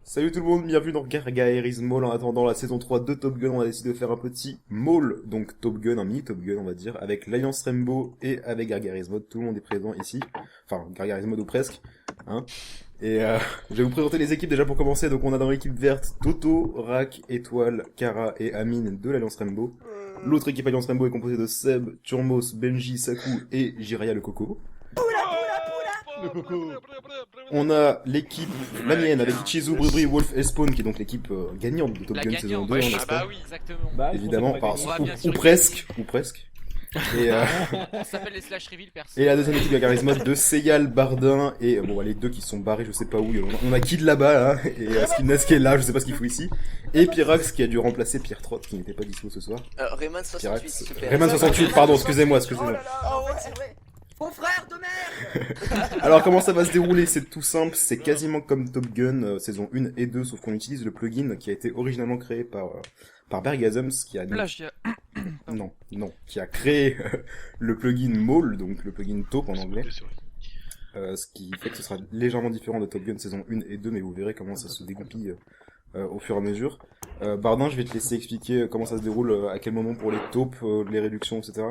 Salut tout le monde, bienvenue dans Gargaeris Maul. En attendant la saison 3 de Top Gun, on a décidé de faire un petit Maul, donc Top Gun, un mini Top Gun on va dire, avec l'Alliance Rainbow et avec Gargaeris Mode. Tout le monde est présent ici, enfin Gargaeris Mode ou presque, hein. Et je vais vous présenter les équipes déjà pour commencer. Donc on a dans l'équipe verte Toto, Rak, Étoile, Kara et Amine de l'Alliance Rainbow. L'autre équipe Alliance Rainbow est composée de Seb, Turmos, Benji, Saku et Jiraya le Coco. Le coco. On a l'équipe, la mienne, avec Ichizu, Brubri, Wolf et Spawn, qui est donc l'équipe gagnante de Top La Gun gagnante, saison 2, ouais, n'est-ce ah pas bah oui, exactement. Bah, Évidemment, je pensais enfin, qu'on va bien ou sûr. presque, ou presque. Et, Ça s'appelle les slash reveal perso. et la deuxième équipe Gargaeris Mode de Seyal, Bardin et bon les deux qui sont barrés, je sais pas où. On a Kid là-bas là, et Skinnes qui est là, je sais pas ce qu'il fout ici. Et Pyrax qui a dû remplacer Pierre Trott qui n'était pas dispo ce soir. Rayman 68, Pyrax. super. Rayman 68, pardon, excusez-moi. Oh là là, ouais, c'est vrai. Mon frère de merde. Alors comment ça va se dérouler? C'est tout simple, c'est quasiment comme Top Gun saison 1 et 2, sauf qu'on utilise le plugin qui a été originalement créé par Bergasms, qui a Plagiat. qui a créé le plugin Maul, donc le plugin Taupe en anglais. Ce qui fait que ce sera légèrement différent de Top Gun saison 1 et 2, mais vous verrez comment ça se dégoupille au fur et à mesure. Bardin, je vais te laisser expliquer comment ça se déroule, à quel moment pour les taupes, les réductions, etc.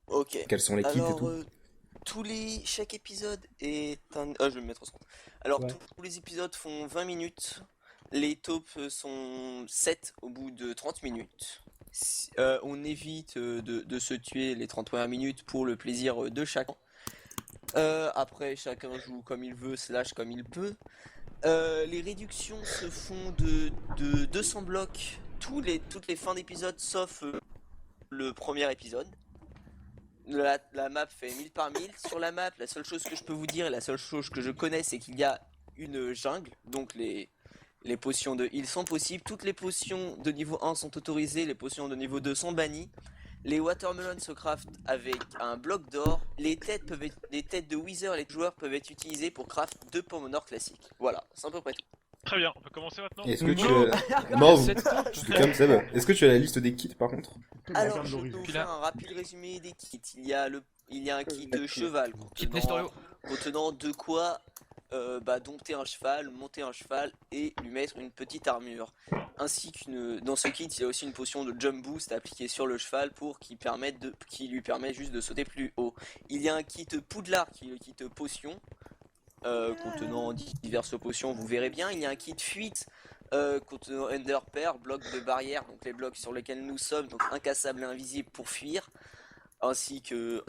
Ok. Quels sont les kits et Alors, tout. chaque épisode est un... Ah, je vais me mettre au centre. Alors, Ouais. tous les épisodes font 20 minutes. Les taupes sont 7 au bout de 30 minutes. On évite de se tuer les 30 premières minutes pour le plaisir de chacun. Après, chacun joue comme il veut, slash comme il peut. Les réductions se font de 200 blocs toutes les fins d'épisode, sauf le premier épisode. La map fait 1000 par 1000. Sur la map, la seule chose que je peux vous dire et la seule chose que je connais, c'est qu'il y a une jungle. Donc les potions de heal sont possibles. Toutes les potions de niveau 1 sont autorisées. Les potions de niveau 2 sont bannies. Les watermelons se craftent avec un bloc d'or. Les têtes de Wither et les joueurs peuvent être utilisées pour craft 2 pommes en or classiques. Voilà, c'est à peu près tout. Très bien, on peut commencer maintenant. Est-ce que tu as... Non, je suis comme Seb. Est-ce que tu as la liste des kits par contre? Alors, je vais vous faire un rapide résumé des kits. Il y a un kit cheval Kit Nestorio. contenant de quoi dompter un cheval, monter un cheval et lui mettre une petite armure. Ainsi dans ce kit, il y a aussi une potion de jump boost appliquée sur le cheval pour qui lui permet juste de sauter plus haut. Il y a un kit poudlard qui est le kit potion. Contenant diverses potions, vous verrez bien. Il y a un kit fuite contenant Ender Pearl, bloc de barrière, donc les blocs sur lesquels nous sommes, donc incassables et invisibles pour fuir, ainsi que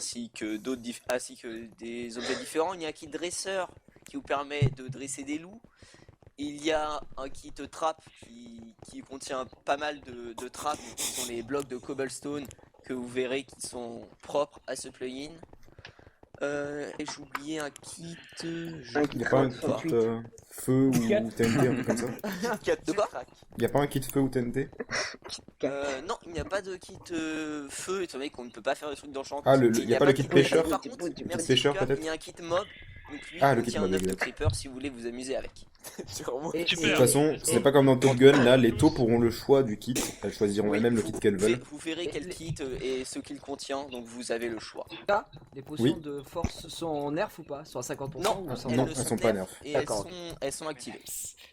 des objets différents. Il y a un kit dresseur qui vous permet de dresser des loups. Il y a un kit trap qui contient pas mal de trappes, qui sont les blocs de cobblestone que vous verrez qui sont propres à ce plugin. Et j'ai oublié un kit. Il y a pas un kit feu ou TNT, un truc comme ça? De quoi? Il y a pas un kit feu ou TNT? Non, il n'y a pas de kit feu, étant donné qu'on ne peut pas faire de trucs d'enchantement. Ah, il y a pas le kit pêcheur? Par contre, Le kit merci pêcheur, Lucas, peut-être? il y a un kit mob. Donc lui, Ah, le il kit contient mob, un œuf de exact. creeper si vous voulez vous amuser avec. De toute Super. façon, c'est pas comme dans Top Gun, là, les taupes auront le choix du kit. Elles choisiront elles-mêmes le kit qu'elles veulent. Vous verrez quel kit et ce qu'il contient, donc vous avez le choix. Les potions Oui. de force sont en nerf ou pas? Sont à 50%? Non, ou sont non, ne elles sont pas nerf. Et D'accord. elles sont activées.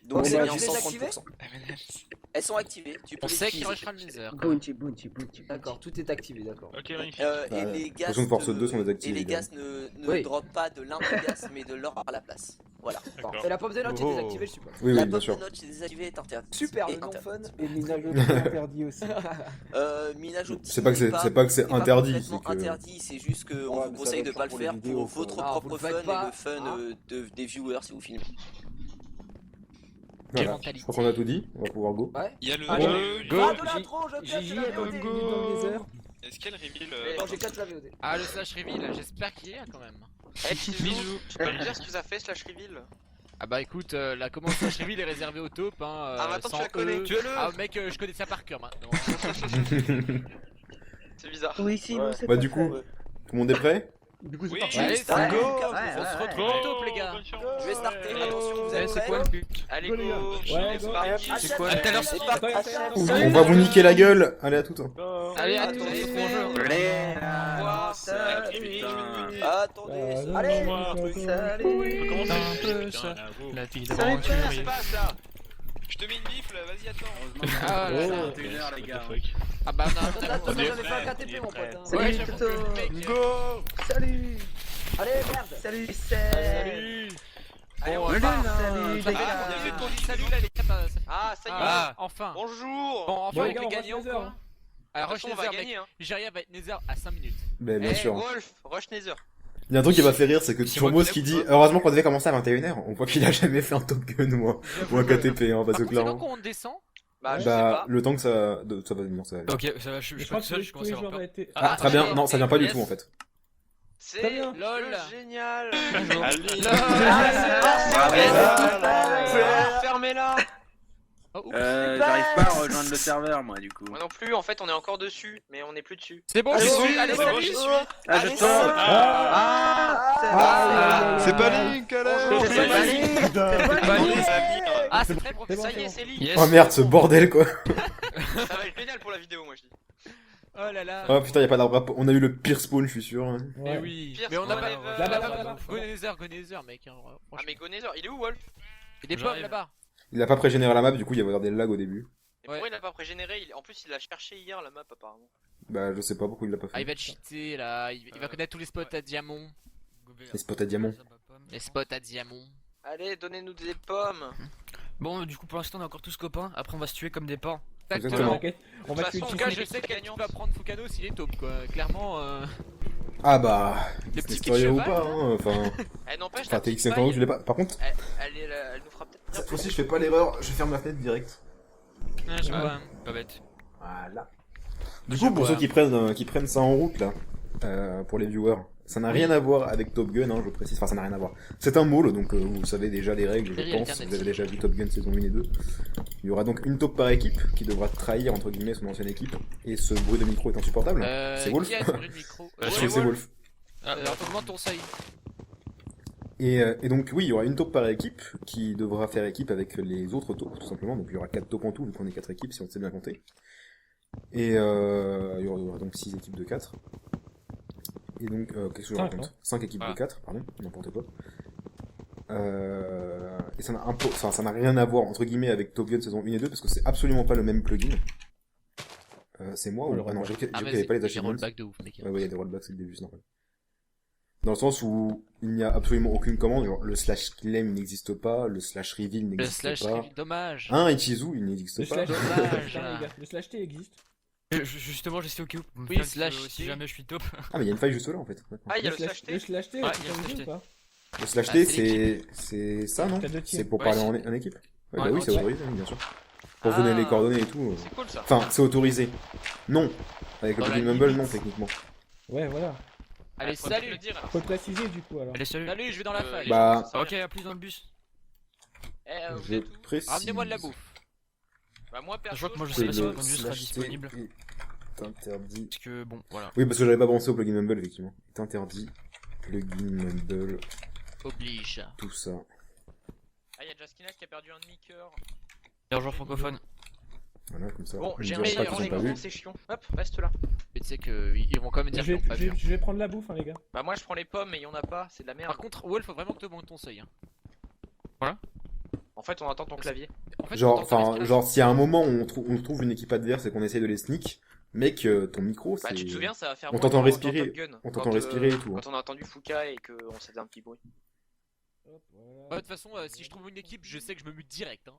Donc Ok, c'est bah, bien tu les as 130%. Elles sont activées, tu peux On les sait qu'il utiliser. rushera le nether. D'accord, tout est activé, d'accord. Ok, magnifique. Et les gaz potions de force 2 sont désactivées, Et les évidemment. gaz ne Oui. droppent pas de l'impogas mais de l'or à la place. Voilà. D'accord. Et la pomme de note est Oh. désactivée, je suppose. Oui, La oui, bien pomme sûr. de note est désactivée est interdite. Super, Et le nom interdite. fun. Et minage interdit aussi. Minage optique C'est pas que c'est n'est pas interdit, complètement c'est que... interdit, c'est juste qu'on Ouais, vous mais ça conseille va de pas le pour les faire vidéos, pour quoi. votre Ah, propre vous le fun faites et pas. le fun Ah. des viewers si vous filmez. Voilà. mentalité. Je crois qu'on a tout dit, on va pouvoir go. Ouais. Il y a le. Allez. Go. Ah, de l'intro, je claque Gigi de la est dans VOD. le désert. Est-ce qu'elle reveal Non, j'ai 4 la VOD. Ah, le slash reveal, j'espère qu'il y a quand même. Bisous. Tu peux me dire ce que ça fait slash reveal? Ah bah écoute, la commande slash reveal est réservée au top, hein. Ah, maintenant, tu la sans connais. E. Tuez-le. Ah mec, je connais ça par cœur maintenant. C'est bizarre. Oui, si, Ouais. Bah du coup, tout le monde est prêt? Du coup, c'est Oui. parti. Allez, Start. c'est go. Ouais, On se retrouve au top les gars. Bonne chance. Je vais starter, Ouais. attention, vous êtes C'est prêts? quoi le but? Allez, Go, les gars. go. Ouais, go. C'est quoi À tout à l'heure. C'est parti. On va vous niquer la gueule. Allez, à tout. Allez, à tous, Attendez, bonjour. Attendez, Allez, allez. On peut commencer. Un peu Putain, ça. là, vous. La vie Qu'est-ce qui se passe là? Je te mets une bifle, vas-y, attends. Ah là là. 21h, les gars. Ah bah non, Attends, non, j'avais fait un KTP, mon pote. hein. Ouais, Salut, j'avoue Toto. que le mec. Salut. Allez, merde. Salut, Salut. Allez, Bon, on bah, part. Salut, ça les fait gars. depuis qu'on dit salut là les gars. Bah, ça fait- Ah, ça y est. Ah, enfin. Bonjour. Bon, enfin Bon, les on gars, peut on gagner rush encore. Nether. Alors, De Rush toute façon, on va Nether, mec. gagner, hein. Nigeria va être Nether à 5 minutes. Ben, bien Eh, sûr. Wolf, Rush Nether. Il y a un truc qui m'a fait rire, c'est que C'est Turmos moi qui qui dit l'ai- heureusement qu'on devait commencer à 21h. On voit qu'il a jamais fait un Top Gun ou un KTP, hein, parce Par que contre, c'est quand clairement. qu'on descend. Bah, je sais Bah, pas. le temps que ça va venir, ça va aller. Ok, ça va, je Je suis crois pas que seul, je tous commence les à avoir joueurs peur. ont été. Ah, très bien. ok, Non, ça vient pas du yes. tout en fait. C'est Très bien. LOL. génial. LOL. Fermez-la. Oh, oups. J'arrive pas à rejoindre le serveur, moi, du coup. Moi non plus, en fait, on est encore dessus, mais on est plus dessus. C'est bon, Allez, j'y bon, suis. Allez, c'est bon, salut. j'y suis. Ah, je Allez, sors. C'est pas Link, alors. Bonjour, c'est pas Link. C'est pas Link. Ah, c'est très C'est bon, professionnel. Ça y est, c'est Link. Yes. Oh merde, ce bordel quoi. Ça va être génial pour la vidéo, moi je dis. Oh là là. Oh putain, y a pas d'arbre. On a eu le pire spawn, je suis sûr. hein. Mais oui. Pire Mais on a spawn pas. ever. Là-bas. Gonether, mec. hein, Ah, franchement. mais Gonezor, il est où, Wolf? Il y a des J'arrive. pommes là-bas. Il a pas pré-généré la map, du coup il va y avoir des lags au début. Mais Ouais. pourquoi il l'a pas pré-généré? En plus, il l'a cherché hier, la map, apparemment. Bah, je sais pas pourquoi il l'a pas Ah, il fait. va cheater là. Il va connaître tous les spots à diamant. Les spots à diamant. Les spots à diamant. Allez, donnez-nous des pommes. Bon, du coup, pour l'instant, on est encore tous copains. Après, on va se tuer comme des pains. Exactement. T'inquiète, on De va toute tuer façon, En le tout cas, Chief. je sais que tu vas prendre Fukano s'il est taupe quoi. Clairement. Ah bah, Le c'est petit historien ou cheval, pas, hein. Enfin, Eh, n'empêche, enfin la TX petite Nintendo, paille, je l'ai pas. Par contre, elle nous fera peut-être bien cette fois-ci je fais pas l'erreur, je ferme la fenêtre direct. Ouais, je vois. Pas bête. Voilà. Du coup, pour ceux qui prennent ça en route là, pour les viewers, ça n'a rien à voir avec Top Gun, hein, je précise. Enfin, ça n'a rien à voir. C'est un môle, donc vous savez déjà les règles, je Série pense. Vous alternative. avez déjà vu Top Gun saison 1 et 2. Il y aura donc une taupe par équipe qui devra trahir entre guillemets son ancienne équipe. Et ce bruit de micro est insupportable. C'est Wolf. Qui a ce bruit de micro Je trouve que c'est Wolf. Alors, augmente ton seuil. Et donc oui, il y aura une taupe par équipe qui devra faire équipe avec les autres taupes, tout simplement. Donc il y aura 4 taupes en tout, vu qu'on est 4 équipes, si on sait bien compter. Et il y aura donc 6 équipes de 4. Et donc, qu'est-ce que je Cinq, raconte hein. 5 équipes de Voilà. 4, pardon, n'importe quoi. Et ça n'a rien à voir, entre guillemets, avec Top Gun saison 1 et 2, parce que c'est absolument pas le même plugin. C'est moi ou... le Ah non, rollback. j'ai qu'il y avait pas les achievements. rollback de ouf, mec. Ouais, il y a des rollbacks, c'est le début, c'est normal. Dans le sens où il n'y a absolument aucune commande, genre le slash claim n'existe pas, le slash reveal Le n'existe slash, pas. dommage. Un Ichizu, il n'existe Le pas. slash T, Dommage. putain, les gars, le slash T existe. Justement, je sais au cas où. Vous me Oui, faites, slash si T. jamais je suis top. Ah, mais il y a une faille juste là, en fait. Ah, il y a le slash T. Le slash T, Ouais, tu il y a le t'en slash dis ou T. pas Le slash Ah, T, c'est c'est ça, non? T'as deux tirs. C'est pour Ouais, parler c'est- en équipe? Ouais, Ouais, bah oui, ok. c'est autorisé, oui, bien sûr. Pour Ah. donner les coordonnées et tout. C'est cool ça. Enfin, c'est autorisé. Non. Avec le Dans la plugin Mumble, limite. non, techniquement. Ouais, voilà. Allez, Faut peut-être salut. le dire. Faut le préciser du coup alors. Allez, salut. Salut, je vais dans la faille. Bah, Ça va Ok, bien. à plus dans le bus. Eh, vous je êtes où? précise. Ramenez-moi de la bouffe. Bah, moi, perso. Je vois que moi, je que sais pas si le le bus sera slash T disponible. est interdit. Parce que, bon, voilà. Oui, parce que j'avais pas pensé au plugin Mumble, effectivement. Est interdit. Plugin Mumble, Oblige. tout ça. Ah, il y a Jaskina qui a perdu un demi-cœur. Meilleur joueur francophone. Voilà, comme ça. Bon, Ils j'ai me un diront pas meilleur qu'ils ont pas écran, vu. c'est chiant. Hop, reste là. Mais tu sais qu'ils vont quand même dire Je qu'ils ont pas vu. vais prendre la bouffe, hein, les gars. Bah, moi, je prends les pommes, mais il y en a pas, c'est de la merde. Par contre, Wolf, faut vraiment que tu augmentes ton seuil. hein. En fait, on attend ton clavier. En fait, Genre, on entend ta enfin, respiration. genre, s'il y a un moment où on trouve une équipe adverse et qu'on essaie de les sneak, mec, ton micro, c'est... Bah, tu te souviens, ça va faire On moins t'entend dans respirer. Top Gun, On quand, t'entend respirer et tout, hein. Quand on a entendu Fuka et qu'on s'est fait un petit bruit. Hop, voilà. Ouais, de toute façon, si je trouve une équipe, je sais que je me mute direct. Hein.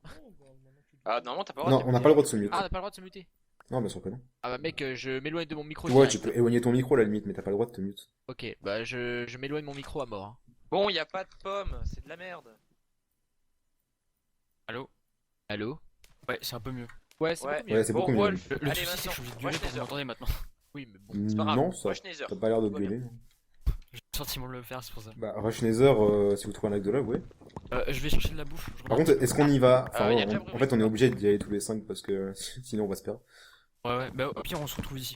Ah, normalement, t'as pas le droit Non, de on n'a pas le droit de se mute. Ah, on a pas le droit de se muter. Non, bien sûr que non. Ah bah mec, je m'éloigne de mon micro. Ouais, direct. tu peux éloigner ton micro à la limite, mais t'as pas le droit de te mute. Ok, bah je m'éloigne de mon micro à mort. hein. Bon, y a pas de pommes, c'est de la merde. Allô? Allô? Ouais, c'est un peu mieux. Ouais, c'est Ouais. beaucoup mieux. Ouais, c'est Bon, beaucoup mieux. Wolf, Le allez, souci, c'est que je suis obligé de gueuler Rush pour que vous Nether. m'entendez maintenant. Oui, mais bon. C'est pas grave. Non, ça Rush Nether. t'as pas l'air de Tout va bien. gueuler. J'ai le sentiment de le faire, c'est pour ça. Bah, Rush Nether, si vous trouvez un lac de lave, ouais. Je vais chercher de la bouffe. je Par reviens. contre, est-ce qu'on y va? Enfin, y a déjà en fait, on est obligé d'y aller tous les 5 parce que sinon on va se perdre. Ouais, ouais, bah au pire, on se retrouve ici.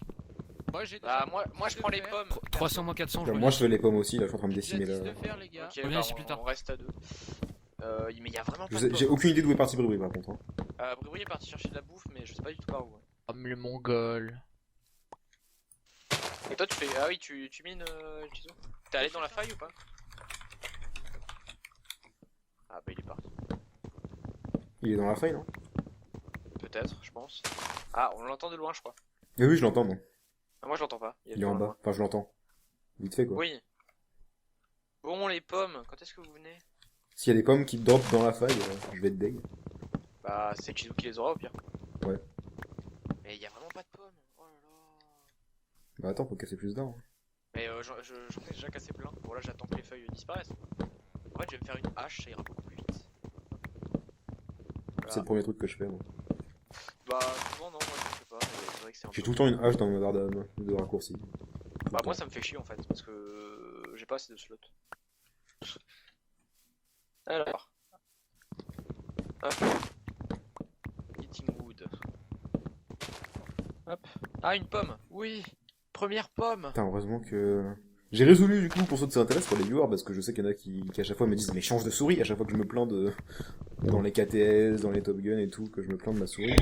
Moi j'ai Bah, moi, je prends les pommes. 300 moins 400, je Genre, reviens. moi, je fais les pommes aussi, là, je suis en train de J'ai déjà décimer 10 là. de faire, les gars. Ok, Reviens bah, ici plus tard. on reste à 2. Mais y a vraiment pas Je de sais- J'ai pommes. aucune idée d'où est parti Bribri par contre. hein. Bribri est parti chercher de la bouffe, mais je sais pas du tout par où. hein. Oh, mais le mongol. Et toi, tu fais. Ah oui, tu mines, Chizo. T'es allé dans la faille ou pas? Ah bah, il est parti. Il est dans la faille, non? peut-être, je pense. Ah, on l'entend de loin, je crois. Et oui, je l'entends, moi. Ah, moi, je l'entends pas. Il est en bas. Enfin, je l'entends. Vite fait, quoi. Oui. Bon, les pommes, quand est-ce que vous venez? S'il y a des pommes qui drop dans la faille, je vais être deg. Bah, c'est Chizu qui les aura au pire. Ouais. Mais il y a vraiment pas de pommes. Oh là là. Bah attends, faut casser plus d'arbres. Mais j'en ai déjà cassé plein. Bon, là, j'attends que les feuilles disparaissent. En fait, je vais me faire une hache, ça ira beaucoup plus vite. Voilà. C'est le premier truc que je fais, moi. Bah, souvent, non, moi, je le fais pas. Mais c'est vrai que c'est un J'ai peu... tout le temps une hache dans ma barre de raccourci. Bah, moi, ça me fait chier en fait, parce que j'ai pas assez de slots. Alors. Hop. Eating wood. Hop. Ah, une pomme. Oui. Première pomme. Putain, heureusement que... J'ai résolu, du coup, pour ceux qui s'intéressent, pour les viewers, parce que je sais qu'il y en a qui à chaque fois me disent « Mais change de souris !» à chaque fois que je me plains de... Dans les KTS, dans les Top Gun et tout, que je me plains de ma souris.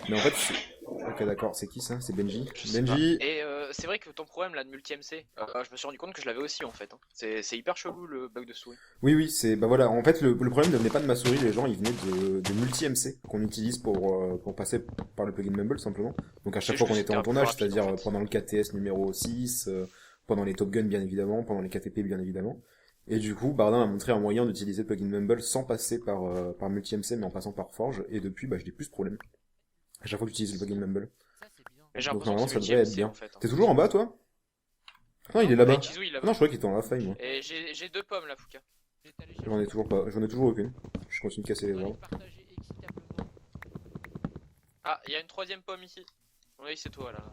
Mais en fait, c'est... Ok, d'accord, c'est qui ça? C'est Benji. Je sais Benji, pas. Et c'est vrai que ton problème là de multi-MC, je me suis rendu compte que je l'avais aussi en fait. Hein. C'est hyper chelou le bug de souris. oui, c'est... Bah voilà, en fait, le problème ne venait pas de ma souris, les gens, ils venaient de multi-MC, qu'on utilise pour passer par le plugin Mumble, simplement. Donc à chaque C'est fois juste qu'on que était en c'était un peu tournage, rapide, c'est-à-dire en fait. pendant le KTS numéro 6, pendant les Top Gun, bien évidemment, pendant les KTP, bien évidemment. Et du coup, Bardin m'a montré un moyen d'utiliser le plugin Mumble sans passer par multi-MC, mais en passant par Forge, et depuis, bah, je n'ai plus ce problème. À chaque fois que j'utilise le plugin Mumble. Ça, c'est bien. Mais j'ai Donc l'impression normalement, que ça c'est devrait être multi-MC, bien. en fait. Hein. T'es toujours en bas, toi? Non, il est là-bas. Mais Chizu, il l'a Ah non, je croyais qu'il était en la faille, moi. Et j'ai deux pommes là, Fouka. J'en ai toujours pas, j'en ai toujours aucune. Je continue de casser les arbres. Partager équitablement. Ah, il y a une troisième pomme ici. Oui, c'est toi là.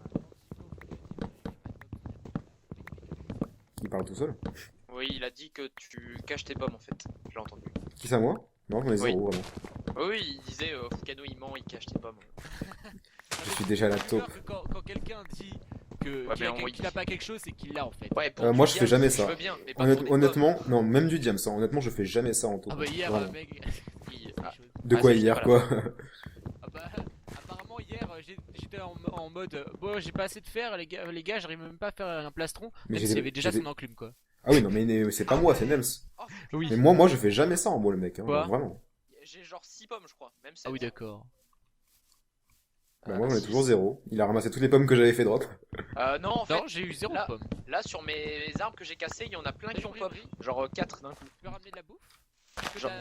Il parle tout seul. Oui, il a dit que tu caches tes pommes en fait. Je l'ai entendu. Qui ça, moi? Non, j'en ai Oui. zéro, vraiment. Oui, il disait Fukano il ment, il cache tes pommes. Je suis déjà à la J'ai taupe. peur que quand quelqu'un dit que Ouais, qu'il a, mais on- qu'il a pas quelque chose, c'est qu'il l'a en fait. Ouais, pour Moi, du je fais diams, jamais ça. Je veux bien, mais pas pour des Honnêtement, non, même du diam, ça. Honnêtement, je fais jamais ça en taupe. Ah bah hier, Vraiment. mec. pommes. Ah, De Ah, quoi ça, hier, j'étais quoi? ah bah apparemment hier j'étais en mode bon j'ai pas assez de fer les gars j'arrive même pas à faire un plastron Mais même s'il y avait déjà son enclume quoi. Ah oui, non, mais c'est pas moi, c'est Nems. Oh, Oui. Mais moi, je fais jamais ça en moi, le mec. Hein, Quoi vraiment. j'ai genre 6 pommes, je crois. Même 7. Ah oui d'accord. Bah, moi, j'en ai six. toujours zéro. Il a ramassé toutes les pommes que j'avais fait drop. Non, en fait, Non j'ai eu zéro là- pomme. là sur mes arbres que j'ai cassés, il y en a plein qui ont pop. Genre 4 d'un coup. Tu peux ramener de la bouffe? Est-ce que Genre-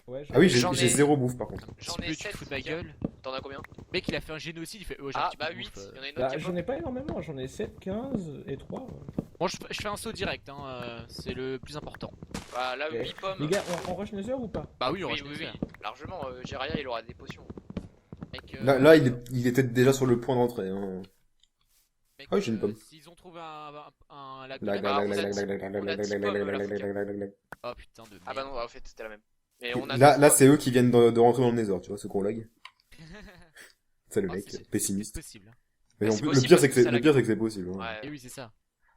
Ouais, Ah oui, j'ai J'en ai- zéro bouffe, par contre. J'en tu ai peux, tu te 7. fous de ma gueule. T'en as combien? Mec il a fait un génocide il fait oh j'ai un Ah, petit peu bah de 8. bouffe, Il y en a une Bah, autre qui a j'en pop. ai pas énormément, j'en ai 7, 15 et 3. Bon je fais un saut direct hein, c'est le plus important. Bah là, Ok. 8 pommes. Les gars, on rush Nether ou pas? Bah oui on Oui, reste oui, nécessaire. oui. Largement, Jiraya il aura des potions. Mec, Là, il était déjà sur le point d'entrée. Hein. mec, Ah oui, j'ai une pomme. s'ils ont trouvé un lac de Lag, lave- lag, on a lag, dix- lag, lag, lag, on a lag, 10 lag, pommes, lag, la lag, Fouca. lag, lag, lag. Oh putain de Ah bah merde. non, en fait c'était la même. Et on a Là, 10 là, pommes. c'est eux qui viennent de rentrer dans le Nether, tu vois, ceux qu'on lag. C'est le Oh, mec, c'est pessimiste. possible. Mais Bah, en c'est plus, le possible pire, c'est parce que ça le lag. pire, c'est que c'est possible. Hein. Ouais. Et oui c'est ça.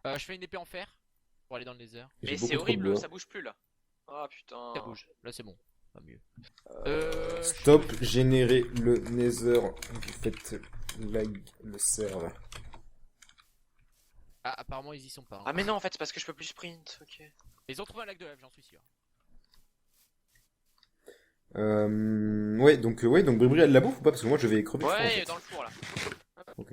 Je fais une épée en fer pour aller dans le désert. J'ai Mais beaucoup c'est trop de horrible, bois. ça bouge plus là. Ah putain. Ça bouge. Là c'est bon. Pas mieux. Stop, générer le Nether. Vous faites lag le serveur. Ah, apparemment ils y sont pas. Hein. Ah mais non, en fait c'est parce que je peux plus sprint. Ok. Ils ont trouvé un lac de lave, j'en suis sûr. Ouais, donc Bribri a de la bouffe ou pas? Parce que moi, je vais crever de faim, en Ouais, fait. dans le four là. Ok.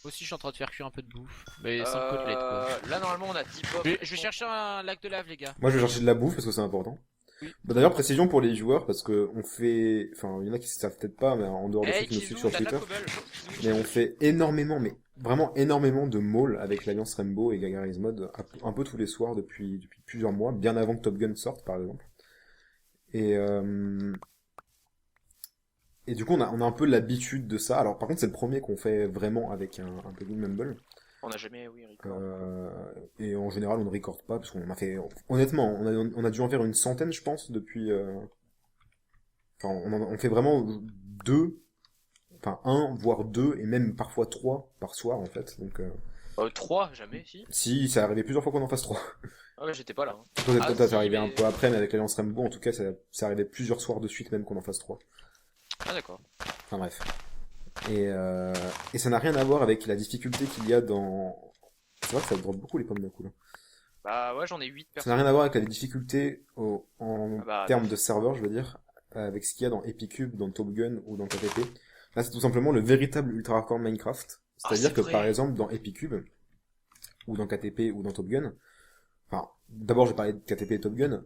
Moi aussi je suis en train de faire cuire un peu de bouffe. Mais sans côtelette quoi. Là normalement on a 10 pommes. Je vais chercher un lac de lave les gars. Moi, je vais chercher de la bouffe parce que c'est important. Oui. Bah, d'ailleurs, précision pour les joueurs, parce que on fait... Enfin, il y en a qui savent peut-être pas, mais en dehors de ceux Hey qui nous Chizu, suivent sur t'as de la Twitter. cobble. Mais on fait énormément, mais vraiment énormément de mauls avec l'Alliance Rainbow et Gagaris Mod un peu tous les soirs depuis plusieurs mois, bien avant que Top Gun sorte par exemple. Et du coup on a un peu l'habitude de ça. Alors par contre c'est le premier qu'on fait vraiment avec un plugin Mumble. On a jamais, oui, record. Et en général on ne recorde pas parce qu'on a fait... Honnêtement, on a dû en faire une centaine je pense depuis... Enfin on fait vraiment deux... Enfin, un, voire deux, et même parfois trois par soir, en fait. Donc, 3, jamais, si. si, ça arrivé plusieurs fois qu'on en fasse trois. Ah ouais, j'étais pas là. Hein. Toi, Ah, t'es si, arrivé un mais- peu après, mais avec l'Alliance Rainbow, en tout cas, ça arrivait plusieurs soirs de suite, même qu'on en fasse trois. Ah d'accord. Enfin, bref. Et ça n'a rien à voir avec la difficulté qu'il y a dans... C'est vrai que ça drop beaucoup les pommes d'un coup, là. Bah ouais, j'en ai 8 Ça personnes. n'a rien à voir avec la difficulté en Ah bah, termes de serveur, je veux dire, avec ce qu'il y a dans Epicube, dans Top Gun ou dans KTP. Là, c'est tout simplement le véritable ultra hardcore Minecraft. C'est-à-dire c'est que vrai. par exemple dans Epicube, ou dans KTP, ou dans Top Gun, enfin, d'abord j'ai parlé de KTP et Top Gun,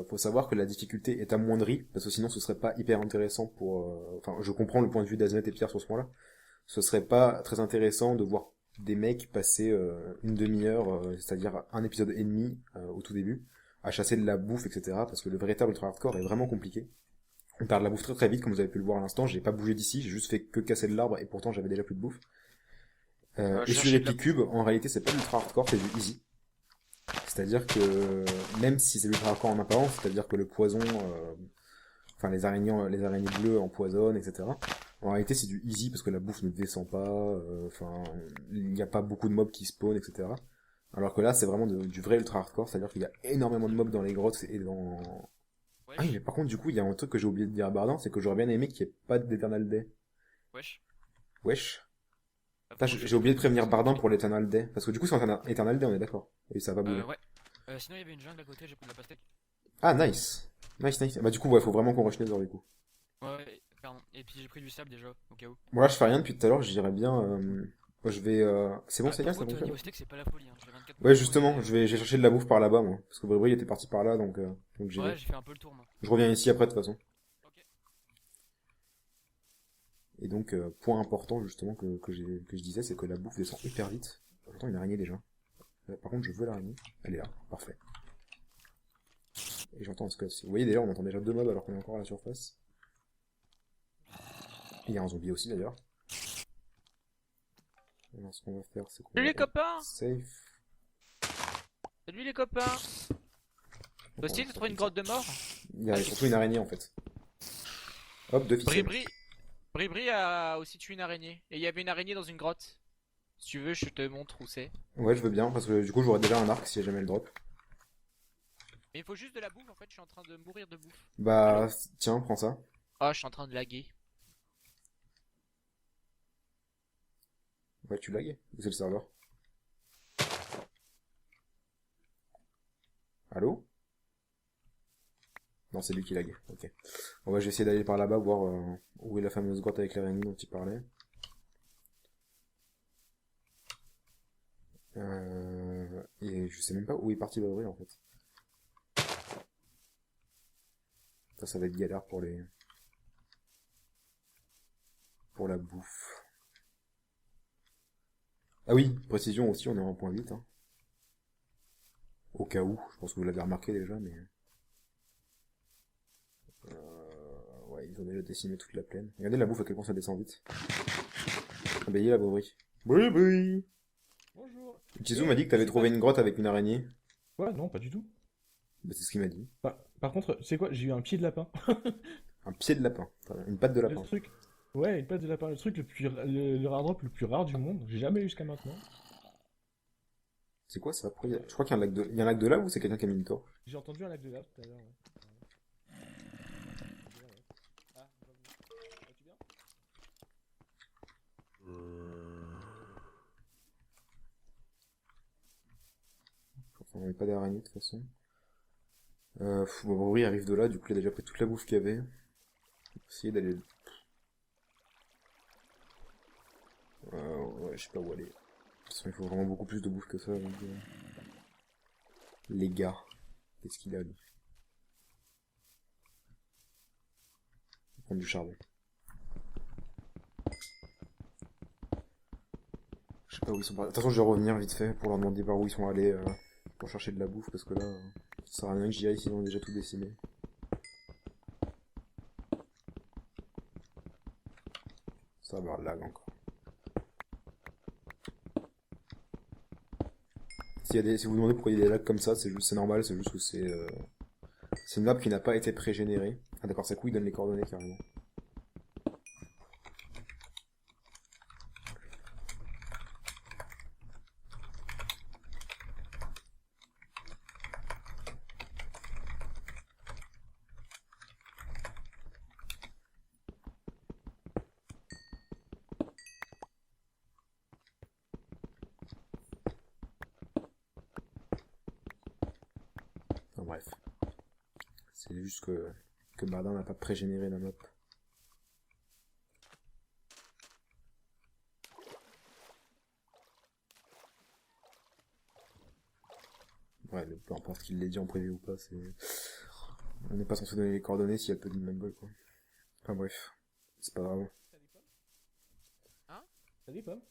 faut savoir que la difficulté est amoindrie, parce que sinon ce serait pas hyper intéressant pour... Enfin, je comprends le point de vue d'Aznet et Pierre sur ce point-là. Ce serait pas très intéressant de voir des mecs passer une demi-heure, c'est-à-dire un épisode et demi au tout début, à chasser de la bouffe, etc. Parce que le véritable ultra hardcore est vraiment compliqué. On perd de la bouffe très très vite, comme vous avez pu le voir à l'instant. J'ai pas bougé d'ici, j'ai juste fait que casser de l'arbre et pourtant j'avais déjà plus de bouffe. Je Et sur cherchais de la Epicube, en réalité, c'est pas l'ultra hardcore, c'est du easy. C'est-à-dire que même si c'est l'ultra hardcore en apparence, c'est-à-dire que le poison, enfin les araignées bleues empoisonnent, etc. En réalité, c'est du easy parce que la bouffe ne descend pas, enfin, il n'y a pas beaucoup de mobs qui spawnent, etc. Alors que là, c'est vraiment du vrai ultra hardcore, c'est-à-dire qu'il y a énormément de mobs dans les grottes et dans... Ah oui, mais par contre, du coup, il y a un truc que j'ai oublié de dire à Bardan, c'est que j'aurais bien aimé qu'il n'y ait pas d'Eternal Day. Wesh. Wesh. Ah, Putain, j'ai oublié de prévenir Bardan pour l'Eternal Day. Parce que du coup, c'est Eternal Day, on est d'accord. Oui, ça va bouger. Ouais. Sinon, il y avait une jungle à côté, j'ai pris de la pastèque. Ah, nice. Nice, nice. Bah, du coup, ouais, faut vraiment qu'on rush Nether, du coup. Ouais, pardon. Et puis j'ai pris du sable déjà, au cas où. Bon, là, je fais rien depuis tout à l'heure, j'irai bien, moi, je vais, c'est bon, Ah, c'est bien, par ça contre, fonctionne? niveau steak, c'est pas la folie, hein. J'ai 24 Ouais, points, justement, et- j'ai cherché de la bouffe par là-bas, moi. Parce que Bribri était parti par là, donc j'y vais. Ouais, j'ai fait un peu le tour, moi. Je reviens ici après, de toute façon. Ok. Et donc, point important, justement, que je disais, c'est que la bouffe descend hyper vite. J'entends une araignée déjà. Par contre, je veux l'araignée. Elle est là. Parfait. Et j'entends un scud aussi. Vous voyez, d'ailleurs, on entend déjà 2 mobs alors qu'on est encore à la surface. Il y a un zombie aussi, d'ailleurs. Alors, ce qu'on va faire, c'est qu'on Salut va les copains. safe. Salut les copains. Toi aussi, t'as trouvé une grotte de mort? Il y a surtout une araignée, en fait. Hop, 2 ficelles. Bribri a aussi tué une araignée. Et il y avait une araignée dans une grotte. Si tu veux, je te montre où c'est. Ouais, je veux bien, parce que du coup, j'aurai déjà un arc si jamais le drop. Mais il faut juste de la bouffe, en fait, je suis en train de mourir de bouffe. Bah, tiens, prends ça. Ah, je suis en train de laguer. Ouais, tu lagues. Où c'est le serveur? Allô? Non, c'est lui qui lag. Ok. Bon, bah, je vais essayer d'aller par là-bas, voir où est la fameuse grotte avec l'araignée dont il parlait. Et je sais même pas où est parti Badri en fait. Ça va être galère pour les... pour la bouffe. Ah oui, précision aussi, on est en 1.8. Hein. Au cas où, je pense que vous l'avez remarqué déjà, mais... ouais, ils ont déjà décimé toute la plaine. Regardez la bouffe à quel point ça descend vite. Ah bah, il est là, Bobry. Bobry. Bonjour. Tizu m'a dit que t'avais trouvé une grotte avec une araignée. Ouais, non, pas du tout. Bah, c'est ce qu'il m'a dit. Par contre, tu sais quoi, j'ai eu un pied de lapin. Un pied de lapin. Une patte de Le lapin. truc. Ouais, une patte de lapin. Le truc le rare drop le plus rare du monde. J'ai jamais eu jusqu'à maintenant. C'est quoi ça? Je crois qu'il y a un lac de... Il y a un lac de lave ou c'est quelqu'un qui a mis une torche? J'ai entendu un lac de lave tout à l'heure. Ouais. Ah, vas-tu bien? On n'avait pas d'araignée de toute façon. Bon, oui, il arrive de là, du coup il a déjà pris toute la bouffe qu'il y avait. Essayer d'aller... ouais, je sais pas où aller. De toute façon, il faut vraiment beaucoup plus de bouffe que ça. Donc, les gars, qu'est-ce qu'il a lui? Il va prendre du charbon. Je sais pas où ils sont partis. De toute façon, je vais revenir vite fait pour leur demander par où ils sont allés pour chercher de la bouffe parce que là, ça sert à rien que j'y aille sinon on est déjà tout décimé. Ça va avoir lag encore. Si vous vous demandez pourquoi il y a des lags comme ça, c'est normal, c'est juste que c'est une map qui n'a pas été pré-générée. Ah d'accord, c'est coup il donne les coordonnées carrément. Enfin, bref. C'est juste que Bardin n'a pas pré-généré la map. Ouais, mais peu importe qu'il l'ait dit en privé ou pas, c'est... On n'est pas censé donner les coordonnées s'il y a peu d'immeubles, quoi. Enfin bref, c'est pas grave. T'as des pommes?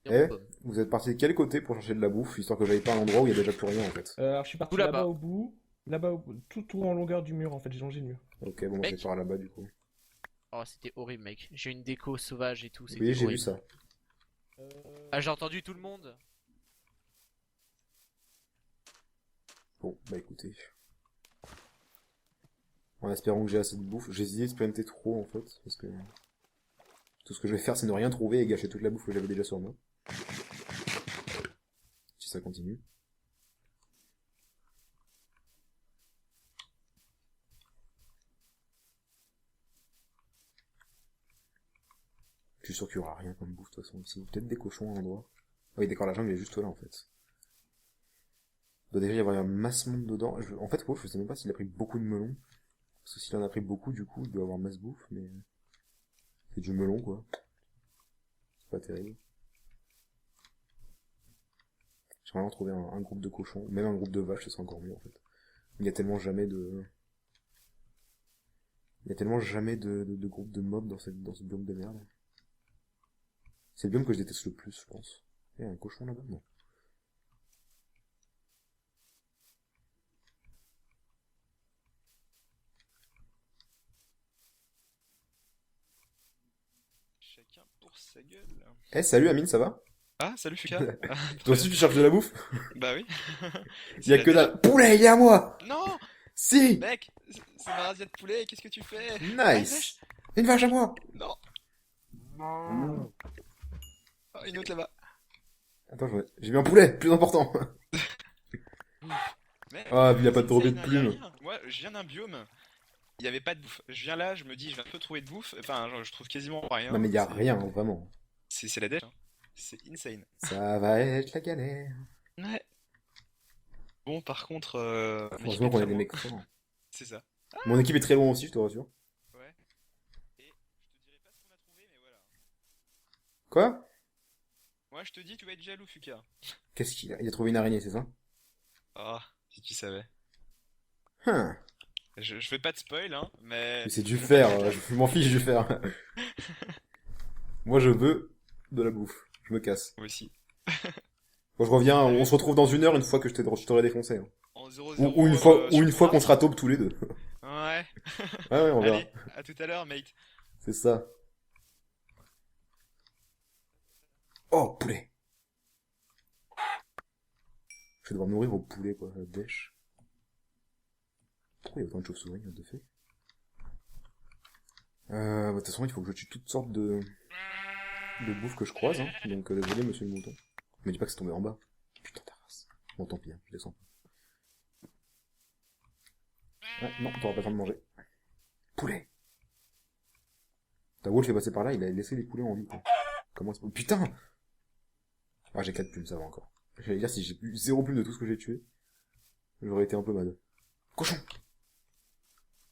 Eh, vous êtes parti de quel côté pour chercher de la bouffe, histoire que j'aille pas à un endroit où il y a déjà plus rien, en fait? Alors je suis parti Tout là-bas. là-bas au bout. Là-bas au bout. Tout en longueur du mur en fait, j'ai longé le mur. Ok, bon, je vais Mec. par là-bas, du coup. Oh, c'était horrible, mec. J'ai une déco sauvage et tout. C'était Oui, j'ai vu horrible. ça. Ah, j'ai entendu tout le monde. Bon, bah écoutez. En espérant que j'ai assez de bouffe. J'ai hésité de sprinter trop, en fait, parce que... Tout ce que je vais faire, c'est ne rien trouver et gâcher toute la bouffe que j'avais déjà sur moi. Si ça continue. Je suis sûr qu'il y aura rien comme bouffe, de toute façon, ici. Peut-être des cochons à un endroit. Ah oui, d'accord, la jungle est juste là, en fait. Il doit déjà y avoir un masse monde dedans. En fait, je sais même pas s'il a pris beaucoup de melons. Parce que s'il en a pris beaucoup, du coup, il doit avoir masse bouffe, mais... C'est du melon, quoi. C'est pas terrible. J'aimerais vraiment trouver un groupe de cochons, même un groupe de vaches, ce serait encore mieux, en fait. Il y a tellement jamais de... Il y a tellement jamais de groupe de mobs dans ce biome de merde. C'est le biome que je déteste le plus, je pense. Il y a un cochon là-bas? Non. Chacun pour sa gueule. Eh, salut Amine, ça va? Ah, salut Fuka. Ah, Toi aussi tu cherches de la bouffe? Bah oui. Il y a que la... Poulet, il est à moi! Non, Si! mec, c'est ma razzia de poulet, qu'est-ce que tu fais? Nice! Une vache à moi! Non. Oh, une autre là-bas. Attends, j'ai vu un poulet, plus important! Mec, Ah, puis il a pas c'est tombé de insane, hein, y a plume. rien. Moi, je viens d'un biome, il y avait pas de bouffe. Je viens là, je me dis, je vais un peu trouver de bouffe. Enfin, genre, je trouve quasiment rien. Non mais il y a C'est- rien, vraiment. C'est la dèche, hein. C'est insane. Ça va être la galère. Ouais. Bon, par contre, mon équipe Heureusement est qu'on très a des loin. mecs forts. C'est ça. Mon équipe est très loin aussi, je te rassure. Ouais. Et je te dirai pas ce qu'on a trouvé, mais voilà. Quoi? Moi, je te dis, tu vas être jaloux, Fuka. Qu'est-ce qu'il a? Il a trouvé une araignée, c'est ça? Ah, si tu savais. Hein. Je fais pas de spoil, hein, mais... Mais c'est du fer, je m'en fiche du fer. Moi je veux de la bouffe. Je me casse. Moi aussi. Bon, je reviens, on se retrouve dans une fois que je t'aurai défoncé. Hein. En 0-0, Ou une fois, ou sur une fois Mars. qu'on sera top tous les deux. Ouais. Ouais, on verra. Allez, à tout à l'heure, mate. C'est ça. Oh, poulet. Je vais devoir nourrir vos poulets, quoi, la dèche. Pourquoi il y a autant de chauves-souris, de fait? De toute façon, il faut que je tue toutes sortes de bouffe que je croise, hein. Donc, désolé, monsieur le mouton. Me dis pas que c'est tombé en bas. Putain, ta race. Bon, tant pis, hein, je descends. Ouais, non, t'auras pas le temps de manger. Poulet! Ta wolf est passé par là, il a laissé les poulets en vie, quoi. Comment c'est... Putain! Ah, j'ai 4 plumes, ça va encore. J'allais dire, si j'ai eu 0 plumes de tout ce que j'ai tué, j'aurais été un peu mad. Cochon!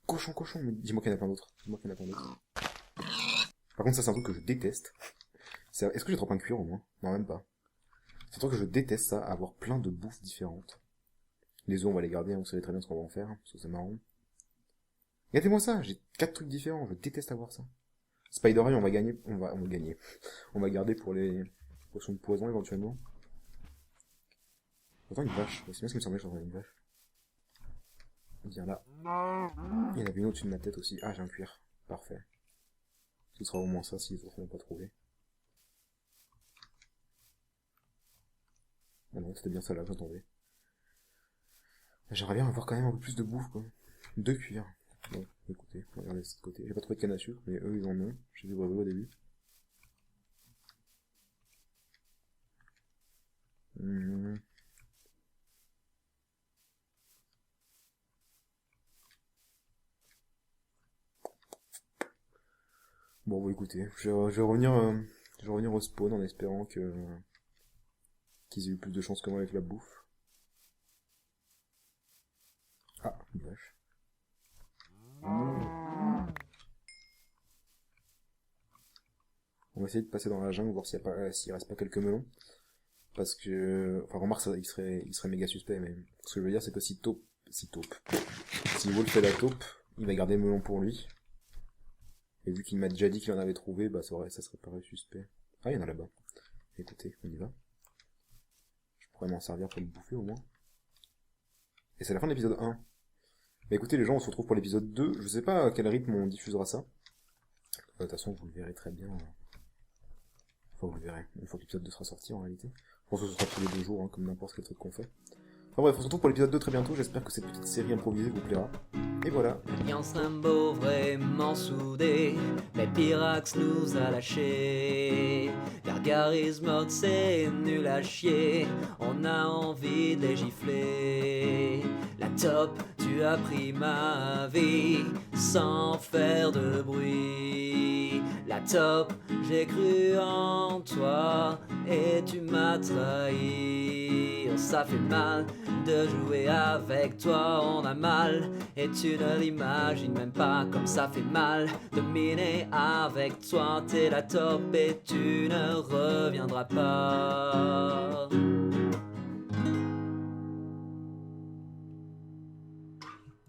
Cochon, cochon! Mais dis-moi qu'il y en a plein d'autres. Dis-moi qu'il y en a plein d'autres. Par contre, ça, c'est un truc que je déteste. Est-ce que j'ai trop un cuir, au moins? Non, même pas. C'est un truc que je déteste, ça, avoir plein de bouffes différentes. Les œufs, on va les garder, hein, vous savez très bien ce qu'on va en faire, hein, parce que c'est marrant. Regardez-moi ça, j'ai 4 trucs différents, je déteste avoir ça. Spider-Eye, on va gagner, on va gagner. On va garder pour les potions de poison, éventuellement. J'entends une vache, c'est bien ce qui me semblait, j'entends une vache. Viens là. Il y en avait une au-dessus de ma tête aussi. Ah, j'ai un cuir. Parfait. Ce sera au moins ça si les autres n'ont pas trouvé. Ah non, c'était bien ça là, j'entendais. J'aimerais bien avoir quand même un peu plus de bouffe, quoi. 2 cuirs. Bon, écoutez, on va regarder de ce côté. J'ai pas trouvé de canne à sucre, mais eux ils en ont. J'ai vu bravo au début. Bon, écoutez, je vais revenir au spawn en espérant qu'ils aient eu plus de chance que moi avec la bouffe. Ah, une vache. On va essayer de passer dans la jungle, voir s'il reste pas quelques melons. Parce que, enfin, remarque, ça, il serait méga suspect, mais ce que je veux dire, c'est que si Wolf fait la taupe, il va garder le melon pour lui. Et vu qu'il m'a déjà dit qu'il en avait trouvé, bah, ça serait pareil suspect. Ah, il y en a là-bas. Écoutez, on y va. Je pourrais m'en servir pour le bouffer, au moins. Et c'est la fin de l'épisode 1. Mais écoutez, les gens, on se retrouve pour l'épisode 2. Je sais pas à quel rythme on diffusera ça. De toute façon, vous le verrez très bien. Enfin, vous le verrez. Une fois que l'épisode 2 sera sorti, en réalité. Je pense que ce sera tous les 2 jours, hein, comme n'importe quel truc qu'on fait. Enfin bref, on se retrouve pour l'épisode 2 très bientôt. J'espère que cette petite série improvisée vous plaira. Et voilà. Alliance Rainbow vraiment soudée, mais Pyrax nous a lâchés. Gargaris mode c'est nul à chier, on a envie de les gifler. La top, tu as pris ma vie sans faire de bruit. La top, j'ai cru en toi et tu m'as trahi. Ça fait mal de jouer avec toi, on a mal et tu ne l'imagines même pas comme ça fait mal de miner avec toi. T'es la top et tu ne reviendras pas.